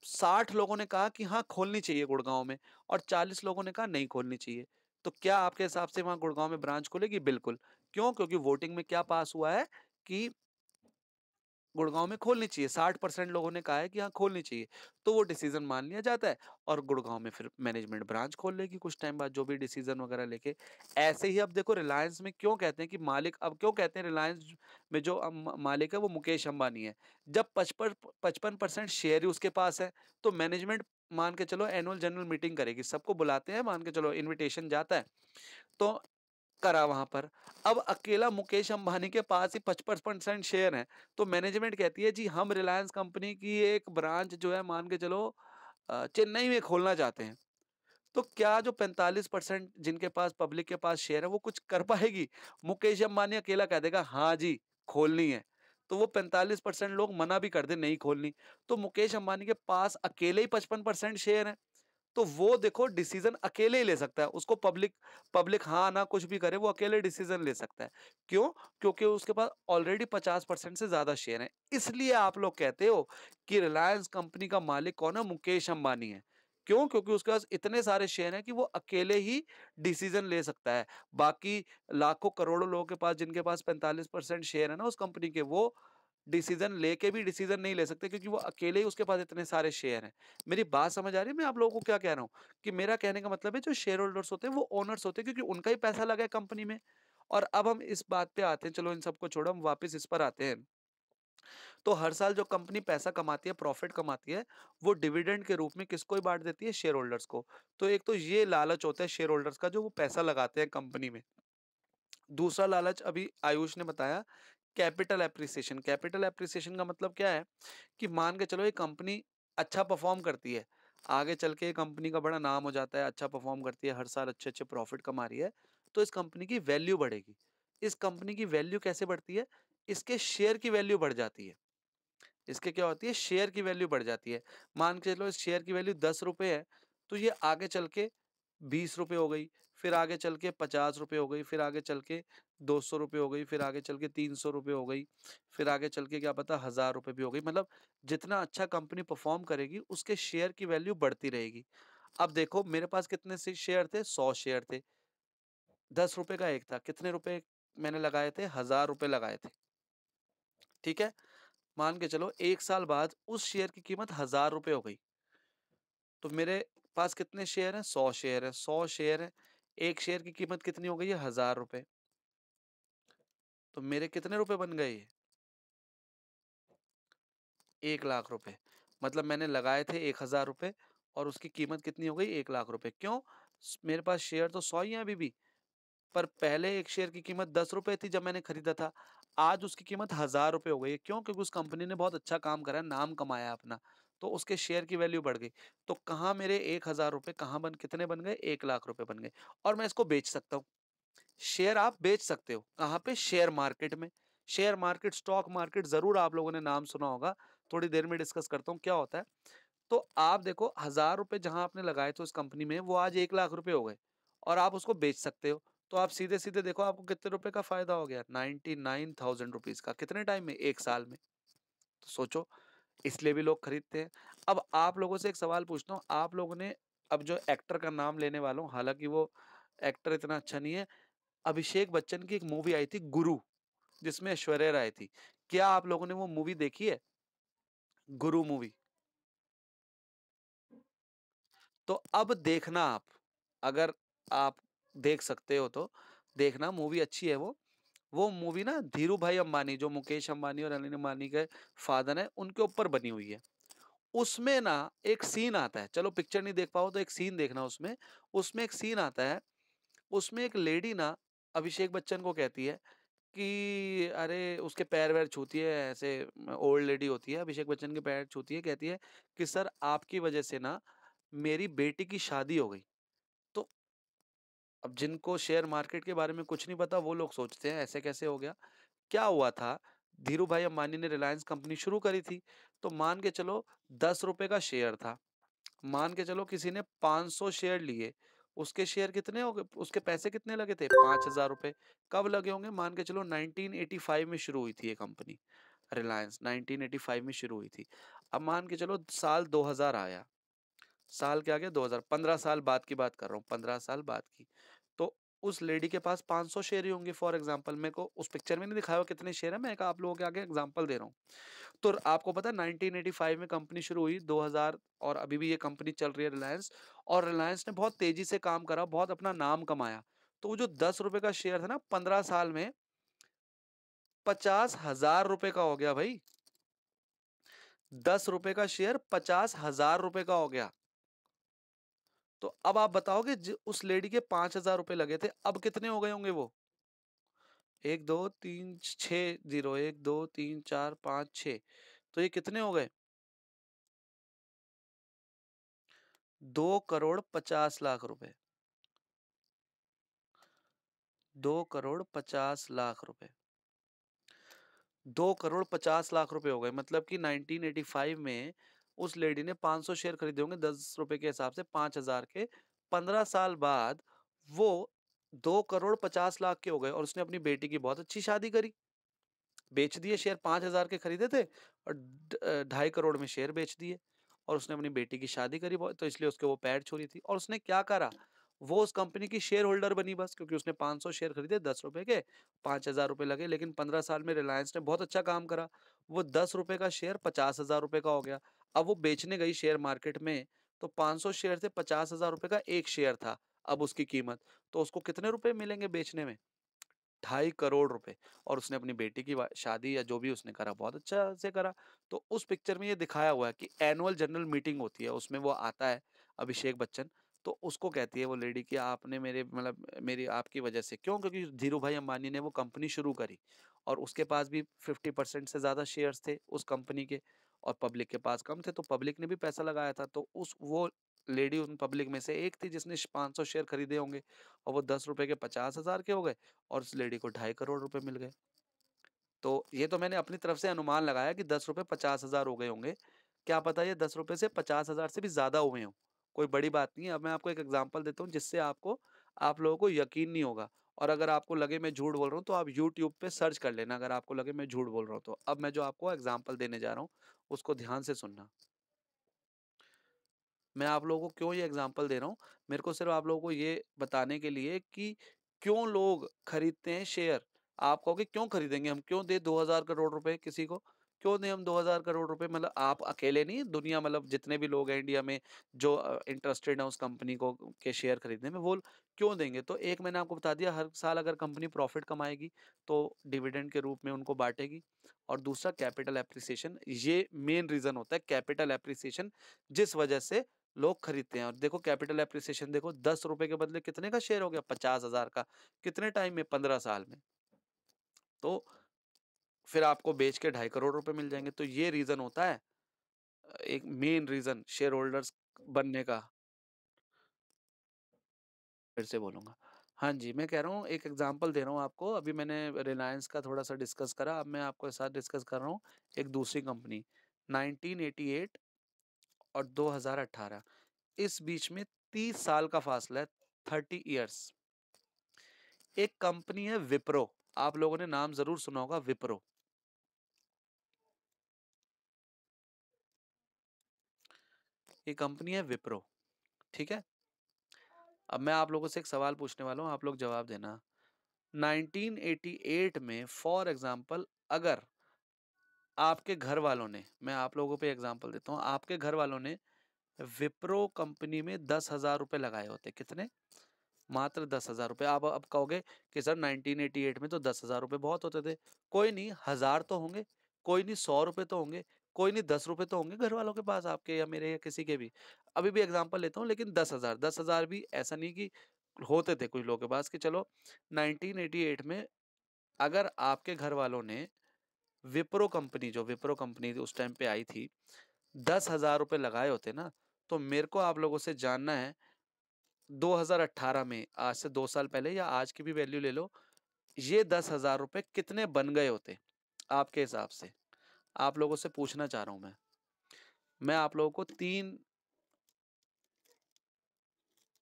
60 लोगों ने कहा कि हाँ खोलनी चाहिए गुड़गांव में, और 40 लोगों ने कहा नहीं खोलनी चाहिए। तो क्या आपके हिसाब से वहां गुड़गांव में ब्रांच खुलेगी? बिल्कुल। क्यों? क्योंकि वोटिंग में क्या पास हुआ है कि गुड़गांव में खोलनी चाहिए, 60% लोगों ने कहा है कि हाँ खोलनी चाहिए, तो वो डिसीजन मान लिया जाता है और गुड़गांव में फिर मैनेजमेंट ब्रांच खोल लेगी कुछ टाइम बाद, जो भी डिसीजन वगैरह लेके। ऐसे ही अब देखो रिलायंस में क्यों कहते हैं कि मालिक, अब क्यों कहते हैं रिलायंस में जो मालिक है वो मुकेश अंबानी है। जब 55% शेयर ही उसके पास है, तो मैनेजमेंट मान के चलो एनुअल जनरल मीटिंग करेगी, सबको बुलाते हैं, मान के चलो इन्विटेशन जाता है, तो करा वहां पर। अब अकेला मुकेश अंबानी के पास ही 55% शेयर हैं, तो मैनेजमेंट कहती है जी हम रिलायंस कंपनी की एक ब्रांच जो है मान के चलो चेन्नई में खोलना चाहते हैं। तो क्या जो 45% जिनके पास पब्लिक के पास शेयर है वो कुछ कर पाएगी? मुकेश अंबानी अकेला कह देगा हाँ जी खोलनी है, तो वो 45% लोग मना भी कर दे नहीं खोलनी, तो मुकेश अंबानी के पास अकेले ही 55% शेयर है, तो वो देखो डिसीजन अकेले ही ले सकता है। उसको पब्लिक पब्लिक हाँ ना कुछ भी करे, वो अकेले डिसीजन ले सकता है। क्यों? क्योंकि उसके पास ऑलरेडी 50% से ज्यादा शेयर है। इसलिए आप लोग कहते हो कि रिलायंस कंपनी का मालिक कौन है? मुकेश अंबानी है। क्यों? क्योंकि उसके पास इतने सारे शेयर हैं कि वो अकेले ही डिसीजन ले सकता है। बाकी लाखों करोड़ों लोगों के पास, जिनके पास 45% शेयर है ना उस कंपनी के, वो डिसीजन लेके भी डिसीजन नहीं ले सकते, क्योंकि वो अकेले ही उसके पास इतने सारे शेयर हैं। मेरी बात समझ आ रही है मैं आप लोगों को क्या कह रहा हूँ? कि मेरा कहने का मतलब है जो शेयर होल्डर्स होते हैं वो ओनर्स होते हैं, क्योंकि उनका ही पैसा लगा है कंपनी में। और अब हम इस बात पे आते हैं, चलो इन सबको छोड़ो, हम वापस इस पर आते हैं। तो हर साल जो कंपनी पैसा कमाती है, प्रॉफिट कमाती है, वो डिविडेंड के रूप में किसको ही बांट देती है? शेयर होल्डर्स को। तो एक तो ये लालच होता है शेयर होल्डर्स का, जो वो पैसा लगाते हैं कंपनी में। दूसरा लालच अभी आयुष ने बताया, कैपिटल एप्रिसिएशन। कैपिटल एप्रिसिएशन का मतलब क्या है? कि मान के चलो ये कंपनी अच्छा परफॉर्म करती है, आगे चल के कंपनी का बड़ा नाम हो जाता है, अच्छा परफॉर्म करती है, हर साल अच्छे अच्छे प्रॉफिट कमा रही है, तो इस कंपनी की वैल्यू बढ़ेगी। इस कंपनी की वैल्यू कैसे बढ़ती है? इसके शेयर की वैल्यू बढ़ जाती है। इसके क्या होती है? शेयर की वैल्यू बढ़ जाती है। मान के चलो इस शेयर की वैल्यू 10 रुपए है, तो ये आगे चल के 20 रुपए हो गई, फिर आगे चल के 50 रुपए हो गई, फिर आगे चल के 200 रुपए हो गई, फिर आगे चल के 300 रुपए हो गई, फिर आगे चल के क्या पता 1000 रुपए भी हो गई। मतलब जितना अच्छा कंपनी परफॉर्म करेगी उसके शेयर की वैल्यू बढ़ती रहेगी। अब देखो मेरे पास कितने से शेयर थे? 100 शेयर थे। 10 रुपए का एक था, कितने रुपए मैंने लगाए थे? 1000 रुपए लगाए थे। ठीक है, मान के चलो 1 साल बाद उस शेयर की कीमत 1000 रुपए हो गई, तो मेरे पास कितने शेयर हैं? 100 शेयर है। 100 शेयर है, एक शेयर की कीमत कितनी हो गई है? 1000 रुपए। तो मेरे कितने रुपए बन गए? 1 लाख रुपए। मतलब मैंने लगाए थे 1000 रुपए और उसकी कीमत कितनी हो गई? 1 लाख रुपए। क्यों? मेरे पास शेयर तो 100 ही है अभी भी, पर पहले एक शेयर की कीमत 10 रुपए थी जब मैंने खरीदा था, आज उसकी कीमत 1000 रुपए हो गई है। क्यों? क्योंकि उस कंपनी ने बहुत अच्छा काम करा है, नाम कमाया अपना, तो उसके शेयर की वैल्यू बढ़ गई। तो कहाँ मेरे 1000 रुपए कहाँ बन कितने बन गए? 1 लाख रुपए बन गए। और मैं इसको बेच सकता हूँ। शेयर आप बेच सकते हो कहाँ पे? शेयर मार्केट में। शेयर मार्केट, स्टॉक मार्केट, जरूर आप लोगों ने नाम सुना होगा, थोड़ी देर में डिस्कस करता हूँ क्या होता है। तो आप देखो 1000 रुपए जहां आपने लगाए थे उस कंपनी में, वो आज 1 लाख रुपए हो गए और आप उसको बेच सकते हो। तो आप सीधे सीधे देखो आपको कितने रुपए का फायदा हो गया? 99,000 रुपीज का। कितने टाइम में? 1 साल में। तो सोचो, इसलिए भी लोग खरीदते हैं। अब आप लोगों से एक सवाल पूछता हूँ, आप लोगों ने, अब जो एक्टर का नाम लेने वाला हूँ, हालांकि वो एक्टर इतना अच्छा नहीं है, अभिषेक बच्चन की एक मूवी आई थी गुरु, जिसमें ऐश्वर्या राय थी। क्या आप लोगों ने वो मूवी देखी है? गुरु मूवी। तो अब देखना आप, अगर आप देख सकते हो तो देखना, मूवी अच्छी है वो मूवी ना धीरू भाई अंबानी, जो मुकेश अंबानी और अनिल अंबानी के फादर हैं, उनके ऊपर बनी हुई है। उसमें ना एक सीन आता है, चलो पिक्चर नहीं देख पाओ तो एक सीन देखना उसमें। उसमें एक सीन आता है, उसमें एक लेडी ना अभिषेक बच्चन को कहती है कि अरे, उसके पैर वैर छूती है, ऐसे ओल्ड लेडी होती है, अभिषेक बच्चन के पैर छूती है, कहती है कि सर आपकी वजह से ना मेरी बेटी की शादी हो गई। तो अब जिनको शेयर मार्केट के बारे में कुछ नहीं पता वो लोग सोचते हैं ऐसे कैसे हो गया। क्या हुआ था? धीरू भाई अंबानी ने रिलायंस कंपनी शुरू करी थी, तो मान के चलो 10 रुपए का शेयर था, मान के चलो किसी ने 500 शेयर लिए, उसके शेयर कितने हो गए? उसके पैसे कितने लगे थे? 5,000 रुपए। कब लगे होंगे? मान के चलो 1985 में शुरू हुई थी ये कंपनी, रिलायंस 1985 में शुरू हुई थी। अब मान के चलो साल 2000 आया, साल क्या गया? 2000, 15 साल बाद की बात कर रहा हूँ, 15 साल बाद की। तो उस लेडी के पास 500 शेयर ही होंगे फॉर एग्जांपल। मेरे को उस पिक्चर में नहीं दिखाया हुआ कितने शेयर है, मैं एक आप लोगों के आगे एग्जांपल दे रहा हूँ। तो आपको पता है 1985 में कंपनी शुरू हुई, 2000 और अभी भी ये कंपनी चल रही है रिलायंस। और रिलायंस ने बहुत तेजी से काम करा, बहुत अपना नाम कमाया। तो वो जो 10 रुपए का शेयर था ना, 15 साल में 50,000 रुपए का हो गया भाई। 10 रुपए का शेयर 50,000 रुपए का हो गया। तो अब आप बताओगे उस लेडी के 5,000 रुपए लगे थे, अब कितने हो गए होंगे वो? 1 2 3 6 0 1 2 3 4 5 6, तो ये कितने हो गए? 2,50,00,000 रुपए। 2,50,00,000 रुपए। 2,50,00,000 रुपए हो गए, मतलब कि 1985 में उस लेडी ने 500 शेयर खरीदे होंगे 10 रुपए के हिसाब से, 5,000 के। 15 साल बाद वो 2,50,00,000 के हो गए और उसने अपनी बेटी की बहुत अच्छी शादी करी। बेच दिए शेयर, 5,000 के खरीदे थे और 2.5 करोड़ में शेयर बेच दिए। और उसने अपनी बेटी की शादी करी बहुत, तो इसलिए उसके वो पैर छू थी। और उसने क्या करा, वो उस कंपनी की शेयर होल्डर बनी बस, क्योंकि उसने 500 शेयर खरीदे 10 रुपए के, 5,000 रुपए लगे। लेकिन 15 साल में रिलायंस ने बहुत अच्छा काम करा, वो 10 रुपए का शेयर 50,000 रुपए का हो गया। अब वो बेचने गई शेयर मार्केट में, तो 500 शेयर से 50,000 रुपए का एक शेयर था अब उसकी कीमत। तो उसको कितने रुपए मिलेंगे बेचने में? 2.5 करोड़ रुपए। और उसने अपनी बेटी की शादी या जो भी उसने करा बहुत अच्छा से करा। तो उस पिक्चर में ये दिखाया हुआ है कि एनुअल जनरल मीटिंग होती है, उसमें वो आता है अभिषेक बच्चन। तो उसको कहती है वो लेडी कि आपने मेरे मतलब मेरी आपकी वजह से, क्यों? क्योंकि धीरू भाई अंबानी ने वो कंपनी शुरू करी और उसके पास भी 50% से ज्यादा शेयर्स थे उस कंपनी के, और पब्लिक के पास कम थे, तो पब्लिक ने भी पैसा लगाया था। तो उस वो लेडी उन पब्लिक में से एक थी जिसने 500 शेयर खरीदे होंगे, और वो 10 रुपए के 50,000 के हो गए और उस लेडी को 2.5 करोड़ रुपए मिल गए। तो ये तो मैंने अपनी तरफ से अनुमान लगाया कि 10 रुपए 50,000 हो गए होंगे। क्या पता ये 10 रुपए से 50,000 से भी ज़्यादा हुए हों। कोई बड़ी बात नहीं है। अब मैं आपको एक एग्ज़ाम्पल देता हूँ जिससे आप लोगों को यकीन नहीं होगा। और अगर आपको लगे मैं झूठ बोल रहा हूँ तो आप यूट्यूब पे सर्च कर लेना, अगर आपको लगे मैं झूठ बोल रहा हूँ तो। अब मैं जो आपको एग्ज़ाम्पल देने जा रहा हूँ, उसको ध्यान से सुनना। मैं आप लोगों को क्यों ये एग्जांपल दे रहा हूँ, मेरे को सिर्फ आप लोगों को ये बताने के लिए कि क्यों लोग खरीदते हैं शेयर। आप कहोगे क्यों खरीदेंगे हम, क्यों दे 2000 करोड़ रुपए किसी को, क्यों दें हम 2000 करोड़ रुपए? मतलब आप अकेले नहीं, दुनिया मतलब जितने भी लोग हैं इंडिया में जो इंटरेस्टेड है उस कंपनी को के शेयर खरीदने में, वो क्यों देंगे? तो एक मैंने आपको बता दिया, हर साल अगर कंपनी प्रॉफिट कमाएगी तो डिविडेंड के रूप में उनको बांटेगी। और दूसरा कैपिटल एप्रिसिएशन, ये मेन रीजन होता है कैपिटल एप्रिसिएशन, जिस वजह से लोग खरीदते हैं। और देखो कैपिटल एप्रिसिएशन, देखो 10 रुपए के बदले कितने का शेयर हो गया? 50,000 का। कितने टाइम में? 15 साल में। तो फिर आपको बेच के 2.5 करोड़ रुपए मिल जाएंगे। तो ये रीजन होता है, एक मेन रीजन शेयर होल्डर्स बनने का। फिर से बोलूंगा। हाँ जी, मैं कह रहा हूँ, एक एग्जांपल दे रहा हूँ आपको। अभी मैंने रिलायंस का थोड़ा सा डिस्कस करा, अब मैं आपके साथ डिस्कस कर रहा हूँ एक दूसरी कंपनी। 1988 और 2018, इस बीच में 30 साल का फासला है, 30 ईयर्स। एक कंपनी है विप्रो, आप लोगों ने नाम जरूर सुना होगा, विप्रो। ये कंपनी है विप्रो, ठीक है। अब मैं आप लोगों से एक सवाल पूछने वाला हूँ, आप लोग जवाब देना। 1988 में फॉर एग्जांपल, अगर आपके घर वालों ने, मैं आप लोगों पे एग्जांपल देता हूँ, आपके घर वालों ने विप्रो कंपनी में 10,000 रुपए लगाए होते, कितने? मात्र 10,000 रुपए। आप अब कहोगे कि सर 1988 में तो 10,000 रुपए बहुत होते थे। कोई नहीं, 1,000 तो होंगे, कोई नहीं 100 रुपए तो होंगे, कोई नहीं 10 रुपए तो होंगे घर वालों के पास, आपके या मेरे या किसी के भी। अभी भी एग्जांपल लेता हूँ, लेकिन 10,000, 10,000 भी ऐसा नहीं कि होते थे कुछ लोगों के पास कि चलो 1988 में अगर आपके घर वालों ने विप्रो कंपनी, जो विप्रो कंपनी उस टाइम पे आई थी, 10,000 रुपए लगाए होते ना, तो मेरे को आप लोगों से जानना है 2018 में, आज से 2 साल पहले या आज की भी वैल्यू ले लो, ये 10,000 रुपए कितने बन गए होते आपके हिसाब से? आप लोगों से पूछना चाह रहा हूं मैं आप लोगों को तीन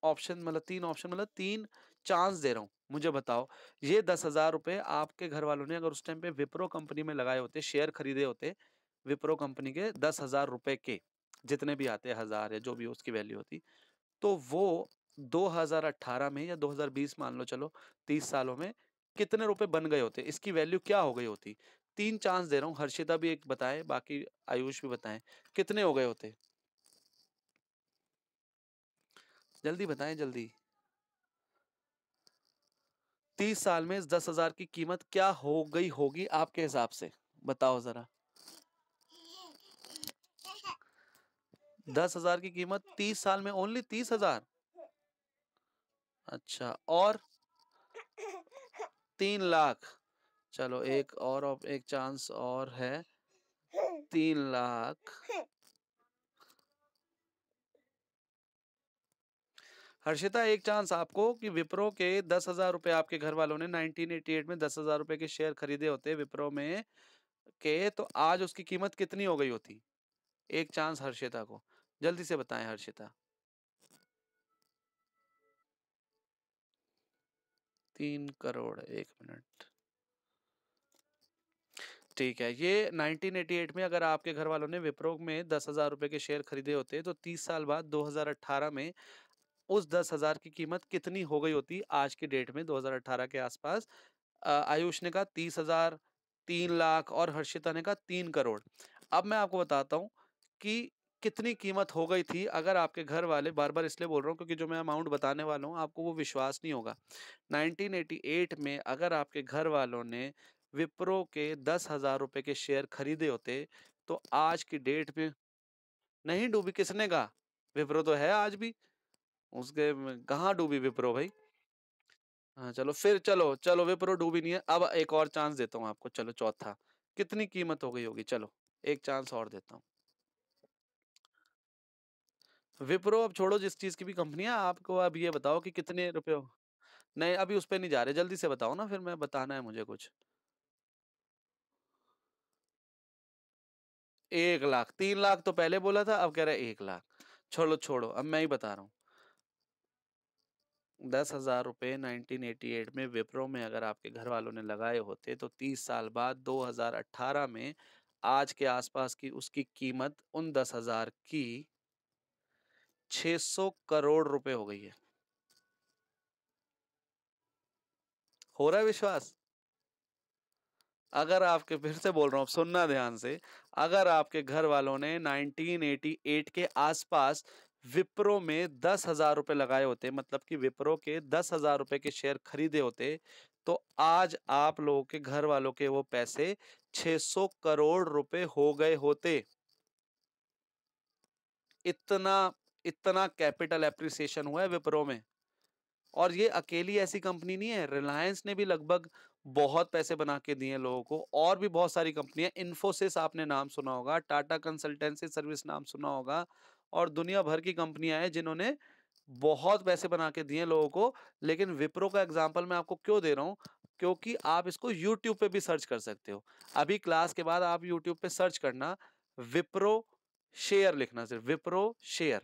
ऑप्शन मतलब तीन चांस दे रहा हूं, मुझे बताओ। ये 10,000 रुपए आपके घर वालों ने अगर उस टाइम पे विप्रो कंपनी में लगाए होते, शेयर खरीदे होते विप्रो कंपनी के 10,000 रुपए के, जितने भी आते हैं 1,000 या जो भी उसकी वैल्यू होती, तो वो 2018 में या 2020 मान लो, चलो 30 सालों में कितने रुपए बन गए होते, इसकी वैल्यू क्या हो गई होती। 3 चांस दे रहा हूँ, हर्षिता भी एक बताए, बाकी आयुष भी बताएं, कितने हो गए होते। जल्दी बताएं जल्दी। 30 साल में इस 10,000 की कीमत क्या हो गई होगी आपके हिसाब से, बताओ जरा। 10,000 की कीमत 30 साल में ओनली 30,000। अच्छा, और 3 लाख। चलो एक चांस और है, 3 लाख। हर्षिता एक चांस आपको कि विप्रो के 10,000 रुपए आपके घर वालों ने 1988 में 10,000 रुपए के शेयर खरीदे होते विप्रो में के, तो आज उसकी कीमत कितनी हो गई होती। एक चांस हर्षिता को, जल्दी से बताएं हर्षिता। 3 करोड़, 1 मिनट। ठीक है, ये 1988 में अगर आपके घर वालों ने विप्रो में 10,000 रुपए के शेयर खरीदे होते तो 30 साल बाद 2018 में उस 10,000 की कीमत कितनी हो गई होती आज की डेट में 2018 के आसपास। आयुष ने कहा 30,000, 3 लाख, और हर्षिता ने कहा 3 करोड़। अब मैं आपको बताता हूँ कि कितनी कीमत हो गई थी अगर आपके घर वाले, बार बार इसलिए बोल रहा हूँ क्योंकि जो मैं अमाउंट बताने वाला हूँ आपको वो विश्वास नहीं होगा। 1988 में अगर आपके घर वालों ने विप्रो के 10,000 रुपए के शेयर खरीदे होते तो आज की डेट में, नहीं डूबी, किसने कहा, विप्रो तो है आज भी, उसके कहाँ डूबी विप्रो भाई। हाँ चलो फिर, चलो चलो विप्रो डूबी नहीं है, अब एक और चांस देता हूँ आपको, चलो चौथा, कितनी कीमत हो गई होगी, चलो एक चांस और देता हूँ। विप्रो अब छोड़ो, जिस चीज की भी कंपनी है, आपको अब ये बताओ कि कितने रुपए हो। नहीं अभी उस पे नहीं जा रहे, जल्दी से बताओ ना, फिर मैं बताना है मुझे कुछ। 1 लाख, 3 लाख तो पहले बोला था, अब कह रहा है 1 लाख। छोड़ो छोड़ो, अब मैं ही बता रहा हूँ। 10,000 रुपए 1988 में विप्रो में अगर आपके घर वालों ने लगाए होते तो 30 साल बाद 2018 में आज के आसपास की उसकी कीमत उन 10,000 की 600 करोड़ रुपए हो गई है। हो रहा है विश्वास। अगर आपके, फिर से बोल रहा हूँ सुनना ध्यान से, अगर आपके घर वालों ने 1988 के आसपास विप्रो में 10,000 रुपए लगाए होते, मतलब कि विप्रो के 10,000 रुपए के शेयर खरीदे होते, तो आज आप लोगों के घर वालों के वो पैसे 600 करोड़ रुपए हो गए होते। इतना इतना कैपिटल एप्रिसिएशन हुआ है विप्रो में। और ये अकेली ऐसी कंपनी नहीं है, रिलायंस ने भी लगभग बहुत पैसे बना के दिए लोगों को, और भी बहुत सारी कंपनियां, इन्फोसिस आपने नाम सुना होगा, टाटा कंसल्टेंसी सर्विस नाम सुना होगा, और दुनिया भर की कंपनियां हैं जिन्होंने बहुत पैसे बना के दिए लोगों को। लेकिन विप्रो का एग्जांपल मैं आपको क्यों दे रहा हूँ, क्योंकि आप इसको यूट्यूब पे भी सर्च कर सकते हो। अभी क्लास के बाद आप यूट्यूब पे सर्च करना, विप्रो शेयर लिखना, सिर्फ विप्रो शेयर,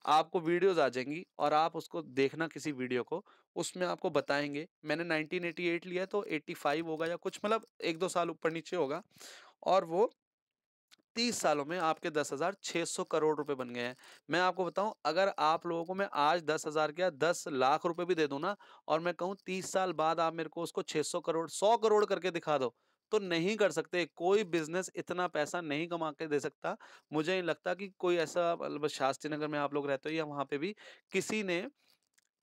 आपको वीडियोस आ जाएंगी और आप उसको देखना किसी वीडियो को, उसमें आपको बताएंगे। मैंने 1988 लिया तो 85 होगा या कुछ, मतलब 1-2 साल ऊपर नीचे होगा, और वो 30 सालों में आपके 10,600 करोड़ रुपए बन गए हैं। मैं आपको बताऊं, अगर आप लोगों को मैं आज 10,000 क्या 10 लाख रुपए भी दे दूं ना, और मैं कहूं 30 साल बाद आप मेरे को उसको 600 करोड़ 100 करोड़ करके दिखा दो, तो नहीं कर सकते। कोई बिजनेस इतना पैसा नहीं कमा के दे सकता। मुझे नहीं लगता कि कोई ऐसा, मतलब शास्त्री नगर में आप लोग रहते हो या वहां पे भी किसी ने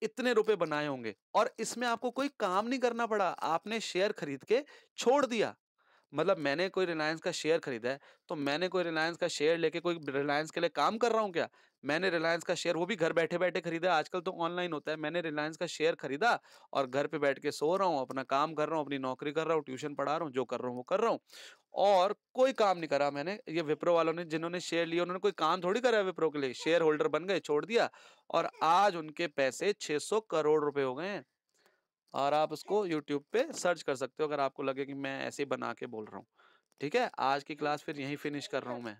इतने रुपए बनाए होंगे। और इसमें आपको कोई काम नहीं करना पड़ा, आपने शेयर खरीद के छोड़ दिया। मतलब मैंने कोई रिलायंस का शेयर खरीदा है, तो मैंने कोई रिलायंस का शेयर लेके कोई रिलायंस के लिए काम कर रहा हूँ क्या। मैंने रिलायंस का शेयर वो भी घर बैठे बैठे खरीदा, आजकल तो ऑनलाइन होता है। मैंने रिलायंस का शेयर खरीदा और घर पे बैठ के सो रहा हूँ, अपना काम कर रहा हूँ, अपनी नौकरी कर रहा हूँ, ट्यूशन पढ़ा रहा हूँ, जो कर रहा हूँ वो कर रहा हूँ, और कोई काम नहीं करा मैंने। ये विप्रो वालों ने जिन्होंने शेयर लिए उन्होंने कोई काम थोड़ी करा है विप्रो के लिए, शेयर होल्डर बन गए, छोड़ दिया, और आज उनके पैसे 600 करोड़ रुपए हो गए हैं। और आप उसको यूट्यूब पे सर्च कर सकते हो अगर आपको लगे कि मैं ऐसे ही बना के बोल रहा हूँ। ठीक है, आज की क्लास फिर यहीं फिनिश कर रहा हूँ मैं।